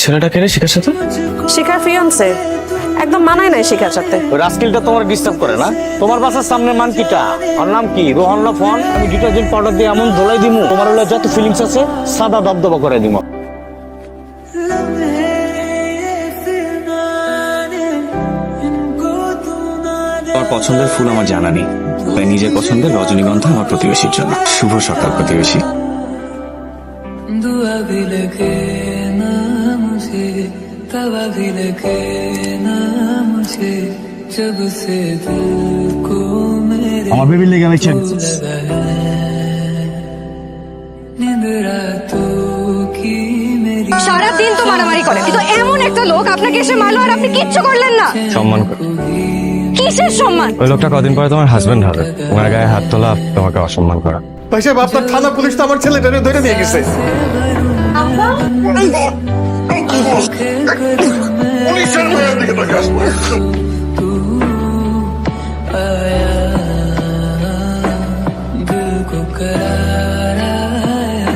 ছেলেটা কে রে শিখার সাথে? শিখার ফিয়ান্সে একদম মানায় নাই শিখার সাথে। ওই রাস্কিলটা তোমার ডিস্টার্ব করে না? তোমার বাসার সামনে মান কিটা? ওর নাম কি? রোহন না ফোন? আমি ডিটারজেন্ট পাউডার দিয়ে এমন ধোলাই দিমু তোমার হলে যত ফিলিংস আছে সাদা দবদবা করে দিমু। আমার পছন্দের ফুল আমার জানা নেই, তাই নিজের পছন্দের রজনীগন্ধা আমার প্রতিবেশীর জন্য। শুভ সকাল প্রতিবেশী। दुआ भी लगे ना मुझे, तवा भी लगे ना मुझे, जब से दिल को मेरे আমার বেবির লেগে আমি চেন लगा है नींद रातों की मेरी। সারাদিন তো মারামারি করে, কিন্তু এমন একটা লোক আপনাকে এসে মারলো আর আপনি কিচ্ছু করলেন না। সম্মান কর। কিসের সম্মান? ওই লোকটা কদিন পরে তোমার হাজবেন্ড হবে, তোমার গায়ে হাত তোলা তোমাকে অসম্মান করা। ভাই সাহেব, আপনার থানা পুলিশ তো আমার ছেলেটারে ধরে নিয়ে গেছে। दिल को करार आया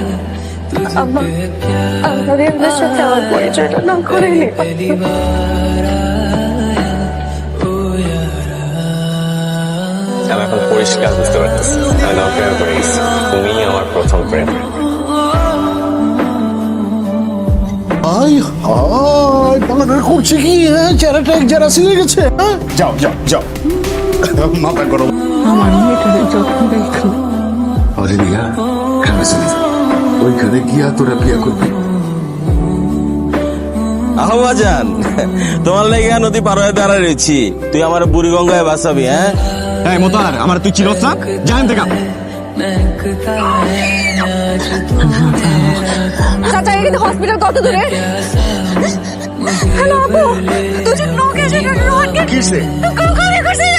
तुझे प्यार আপনাদের সাথে আমার পরিচয়টা না করেনি। पहली बार आया ओ यारा। আমি এখন পরিষ্কার বুঝতে পারতেছি আমি তোমাকে প্রেম করে গেছি। তুমি আমার প্রথম প্রেম। হাই হাই, পালানোর করছে কি? চেহারাটা এক যারা ছিঁড়ে গেছে। যাও যাও যাও, মাথা গরম। অলিয়া কেন ওইখানে গিয়া তোরা বিয়া করবি? আহ্বাজান, তোমার লেগে নদী পার হয়ে দাঁড়ায় রয়েছি, তুই আমার বুড়ি গঙ্গায় বাঁচাবি। হ্যাঁ এই মোতার, আমার তুই চিরস না জানেন থেকে। महकता है आज तू চাচা, এখানে হসপিটাল কত দূরে? হ্যালো আপু, তুই যে নো কেসে রোহন কে কিসে? তো কোন করে করছিস?